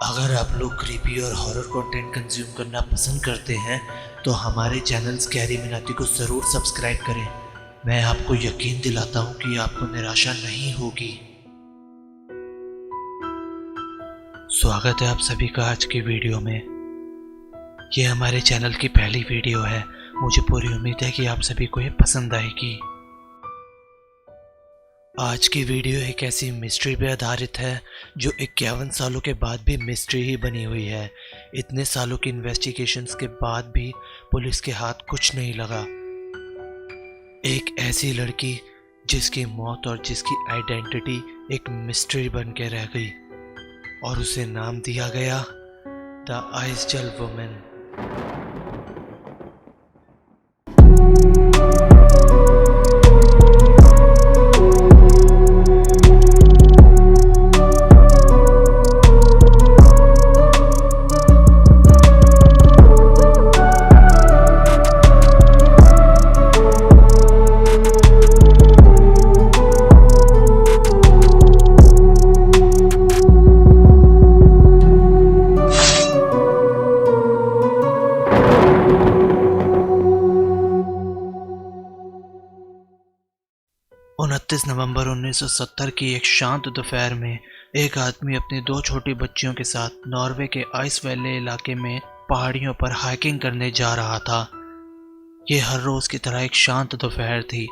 अगर आप लोग क्रीपी और हॉरर कंटेंट कंज्यूम करना पसंद करते हैं तो हमारे चैनल स्कैरी मिनाटी को ज़रूर सब्सक्राइब करें। मैं आपको यकीन दिलाता हूं कि आपको निराशा नहीं होगी। स्वागत है आप सभी का आज की वीडियो में। ये हमारे चैनल की पहली वीडियो है। मुझे पूरी उम्मीद है कि आप सभी को ये पसंद आएगी। आज की वीडियो एक ऐसी मिस्ट्री पे आधारित है जो 51 सालों के बाद भी मिस्ट्री ही बनी हुई है। इतने सालों की इन्वेस्टिगेशंस के बाद भी पुलिस के हाथ कुछ नहीं लगा। एक ऐसी लड़की जिसकी मौत और जिसकी आइडेंटिटी एक मिस्ट्री बन के रह गई और उसे नाम दिया गया द आइसजल वुमेन। नवंबर 1970 की एक शांत दोपहर में एक आदमी अपनी दो छोटी बच्चियों के साथ नॉर्वे के आइस वैली इलाके में पहाड़ियों पर हाइकिंग करने जा रहा था। ये हर रोज की तरह एक शांत दोपहर थी।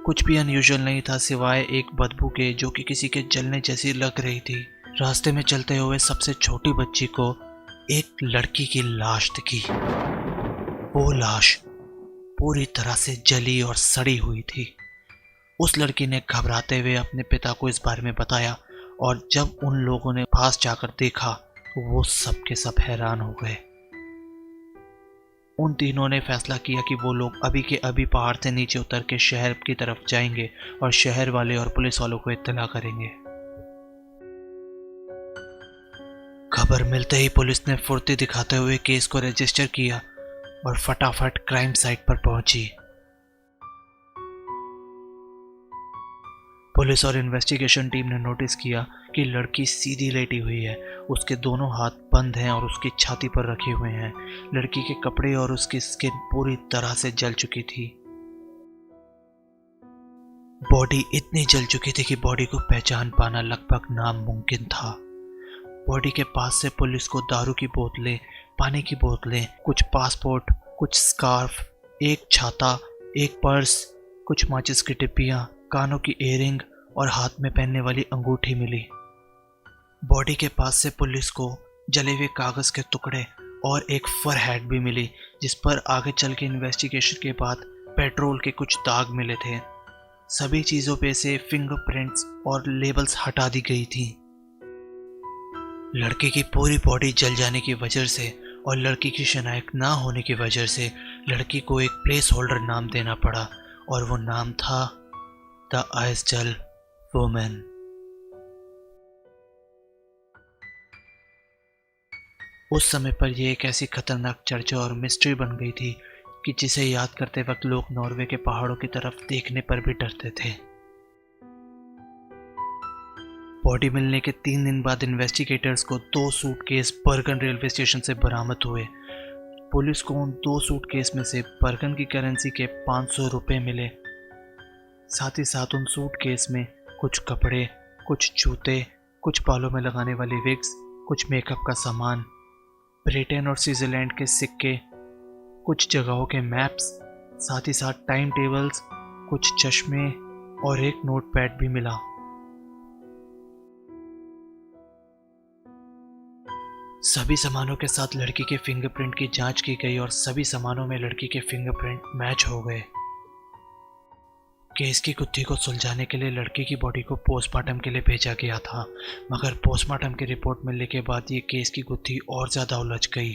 कुछ भी अनयूजुअल नहीं था सिवाय एक बदबू के जो कि किसी के जलने जैसी लग रही थी। रास्ते में चलते हुए सबसे छोटी बच्ची को एक लड़की की लाश दिखी। वो लाश पूरी तरह से जली और सड़ी हुई थी। उस लड़की ने घबराते हुए अपने पिता को इस बारे में बताया और जब उन लोगों ने पास जाकर देखा तो वो सब के सब हैरान हो गए। उन तीनों ने फैसला किया कि वो लोग अभी के अभी पहाड़ से नीचे उतर के शहर की तरफ जाएंगे और शहर वाले और पुलिस वालों को इत्तला करेंगे। खबर मिलते ही पुलिस ने फुर्ती दिखाते हुए केस को रजिस्टर किया और फटाफट क्राइम साइट पर पहुंची। पुलिस और इन्वेस्टिगेशन टीम ने नोटिस किया कि लड़की सीधी लेटी हुई है। उसके दोनों हाथ बंद हैं और उसकी छाती पर रखे हुए हैं। लड़की के कपड़े और उसकी स्किन पूरी तरह से जल चुकी थी। बॉडी इतनी जल चुकी थी कि बॉडी को पहचान पाना लगभग नामुमकिन था। बॉडी के पास से पुलिस को दारू की बोतलें, पानी की बोतलें, कुछ पासपोर्ट, कुछ स्कार्फ, एक छाता, एक पर्स, कुछ माचिस की डिब्बियां, कानों की इयररिंग और हाथ में पहनने वाली अंगूठी मिली। बॉडी के पास से पुलिस को जले हुए कागज के टुकड़े और एक फर हैट भी मिली जिस पर आगे चल के इन्वेस्टिगेशन के बाद पेट्रोल के कुछ दाग मिले थे। सभी चीजों पे से फिंगरप्रिंट्स और लेबल्स हटा दी गई थी। लड़की की पूरी बॉडी जल जाने की वजह से और लड़की की शनाख्त ना होने की वजह से लड़की को एक प्लेस होल्डर नाम देना पड़ा और वो नाम था द आइसजल वुमेन। उस समय पर यह एक ऐसी खतरनाक चर्चा और मिस्ट्री बन गई थी कि जिसे याद करते वक्त लोग नॉर्वे के पहाड़ों की तरफ देखने पर भी डरते थे। बॉडी मिलने के 3 दिन बाद इन्वेस्टिगेटर्स को 2 सूटकेस बर्गन रेलवे स्टेशन से बरामद हुए। पुलिस को उन 2 सूटकेस में से बर्गन की करेंसी के 500 रुपए मिले। साथ ही साथ उन सूटकेस में कुछ कपड़े, कुछ जूते, कुछ बालों में लगाने वाली विग्स, कुछ मेकअप का सामान, ब्रिटेन और स्विट्जरलैंड के सिक्के, कुछ जगहों के मैप्स, साथ ही साथ टाइम टेबल्स, कुछ चश्मे और एक नोटपैड भी मिला। सभी सामानों के साथ लड़की के फिंगरप्रिंट की जांच की गई और सभी सामानों में लड़की के फिंगरप्रिंट मैच हो गए। केस की गुत्थी को सुलझाने के लिए लड़की की बॉडी को पोस्टमार्टम के लिए भेजा गया था, मगर पोस्टमार्टम की रिपोर्ट मिलने के बाद ये केस की गुत्थी और ज्यादा उलझ गई।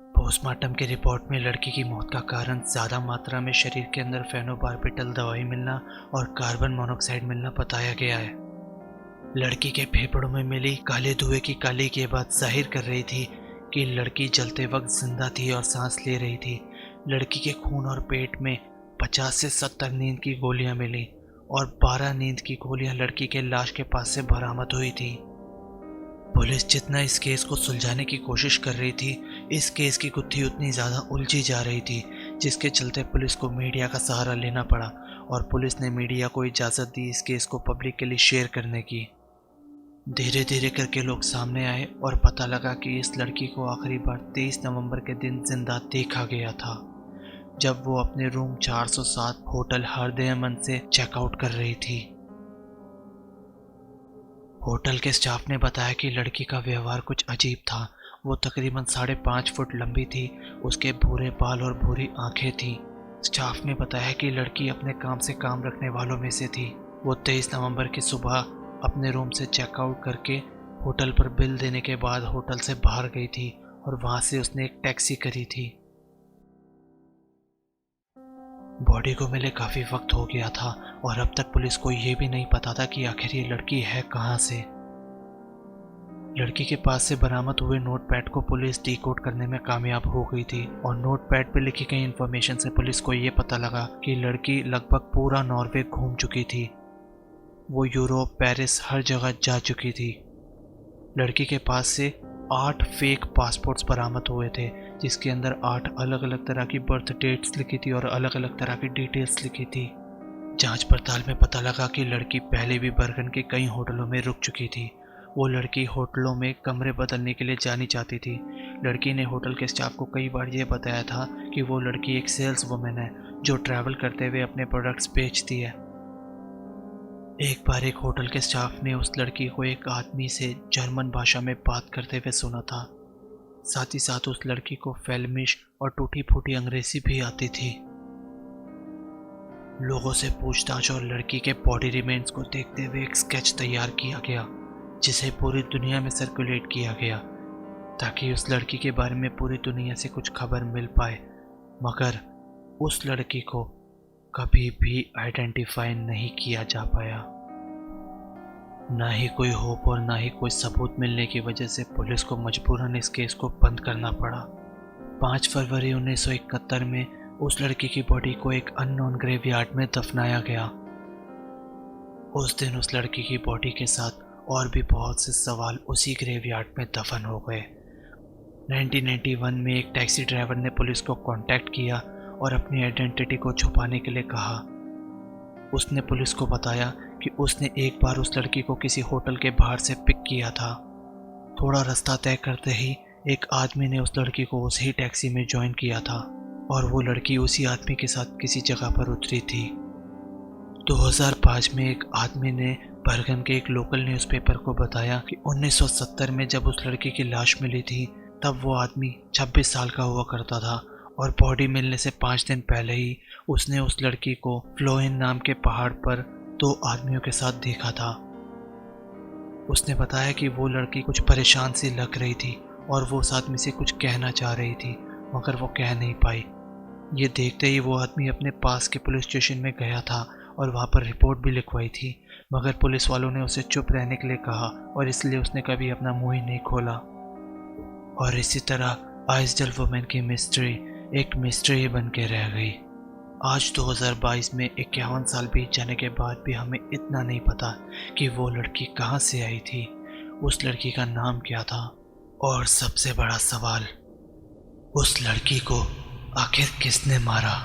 पोस्टमार्टम की रिपोर्ट में लड़की की मौत का कारण ज्यादा मात्रा में शरीर के अंदर फेनोबार्बिटल दवाई मिलना और कार्बन मोनोऑक्साइड मिलना बताया गया है। लड़की के फेफड़ों में मिली काले धुएं की काली की बात जाहिर कर रही थी कि लड़की जलते वक्त जिंदा थी और सांस ले रही थी। लड़की के खून और पेट में 50 से 70 नींद की गोलियां मिली और 12 नींद की गोलियां लड़की के लाश के पास से बरामद हुई थी। पुलिस जितना इस केस को सुलझाने की कोशिश कर रही थी, इस केस की गुत्थी उतनी ज़्यादा उलझी जा रही थी, जिसके चलते पुलिस को मीडिया का सहारा लेना पड़ा और पुलिस ने मीडिया को इजाज़त दी इस केस को पब्लिकली शेयर करने की। धीरे धीरे करके लोग सामने आए और पता लगा कि इस लड़की को आखिरी बार 23 नवंबर के दिन जिंदा देखा गया था, जब वो अपने रूम 407 होटल हरदयमन से चेकआउट कर रही थी। होटल के स्टाफ ने बताया कि लड़की का व्यवहार कुछ अजीब था। वो तकरीबन 5.5 फुट लंबी थी, उसके भूरे बाल और भूरी आंखें थीं। स्टाफ ने बताया कि लड़की अपने काम से काम रखने वालों में से थी। वो 23 नवंबर की सुबह अपने रूम से चेकआउट करके होटल पर बिल देने के बाद होटल से बाहर गई थी और वहां से उसने एक टैक्सी करी थी। बॉडी को मिले काफी वक्त हो गया था और अब तक पुलिस को यह भी नहीं पता था कि आखिर ये लड़की है कहां से। लड़की के पास से बरामद हुए नोटपैड को पुलिस डिकोड करने में कामयाब हो गई थी और नोटपैड पर लिखी गई इंफॉर्मेशन से पुलिस को यह पता लगा कि लड़की लगभग पूरा नॉर्वे घूम चुकी थी। वो यूरोप, पेरिस, हर जगह जा चुकी थी। लड़की के पास से 8 फेक पासपोर्ट्स बरामद हुए थे, जिसके अंदर 8 अलग अलग तरह की बर्थ डेट्स लिखी थी और अलग अलग तरह की डिटेल्स लिखी थी। जांच पड़ताल में पता लगा कि लड़की पहले भी बर्गन के कई होटलों में रुक चुकी थी। वो लड़की होटलों में कमरे बदलने के लिए जानी चाहती थी। लड़की ने होटल के स्टाफ को कई बार ये बताया था कि वो लड़की एक सेल्स वुमेन है जो ट्रैवल करते हुए अपने प्रोडक्ट्स बेचती है। एक बार एक होटल के स्टाफ ने उस लड़की को एक आदमी से जर्मन भाषा में बात करते हुए सुना था। साथ ही साथ उस लड़की को फेल्मिश और टूटी फूटी अंग्रेजी भी आती थी। लोगों से पूछताछ और लड़की के बॉडी रिमेन्स को देखते हुए एक स्केच तैयार किया गया, जिसे पूरी दुनिया में सर्कुलेट किया गया ताकि उस लड़की के बारे में पूरी दुनिया से कुछ खबर मिल पाए। मगर उस लड़की को कभी भी आइडेंटिफाई नहीं किया जा पाया। ना ही कोई होप और ना ही कोई सबूत मिलने की वजह से पुलिस को मजबूरन इस केस को बंद करना पड़ा। 5 फरवरी 1971 में उस लड़की की बॉडी को एक अननोन ग्रेवयार्ड में दफनाया गया। उस दिन उस लड़की की बॉडी के साथ और भी बहुत से सवाल उसी ग्रेवयार्ड में दफन हो गए। 1991 में एक टैक्सी ड्राइवर ने पुलिस को कांटेक्ट किया और अपनी आइडेंटिटी को छुपाने के लिए कहा। उसने पुलिस को बताया कि उसने एक बार उस लड़की को किसी होटल के बाहर से पिक किया था। थोड़ा रास्ता तय करते ही एक आदमी ने उस लड़की को उसी टैक्सी में ज्वाइन किया था और वो लड़की उसी आदमी के साथ किसी जगह पर उतरी थी। 2005 में एक आदमी ने बर्गन के एक लोकल न्यूज़पेपर को बताया कि 1970 में जब उस लड़की की लाश मिली थी तब वो आदमी 26 साल का हुआ करता था और बॉडी मिलने से 5 दिन पहले ही उसने उस लड़की को फ्लोइन नाम के पहाड़ पर 2 आदमियों के साथ देखा था। उसने बताया कि वो लड़की कुछ परेशान सी लग रही थी और वो उस आदमी से कुछ कहना चाह रही थी मगर वो कह नहीं पाई। ये देखते ही वो आदमी अपने पास के पुलिस स्टेशन में गया था और वहाँ पर रिपोर्ट भी लिखवाई थी, मगर पुलिस वालों ने उसे चुप रहने के लिए कहा और इसलिए उसने कभी अपना मुंह ही नहीं खोला। और इसी तरह आइसडल वुमेन की मिस्ट्री एक मिस्ट्री ही बन के रह गई। आज 2022 में 51 साल बीत जाने के बाद भी हमें इतना नहीं पता कि वो लड़की कहाँ से आई थी, उस लड़की का नाम क्या था और सबसे बड़ा सवाल, उस लड़की को आखिर किसने मारा।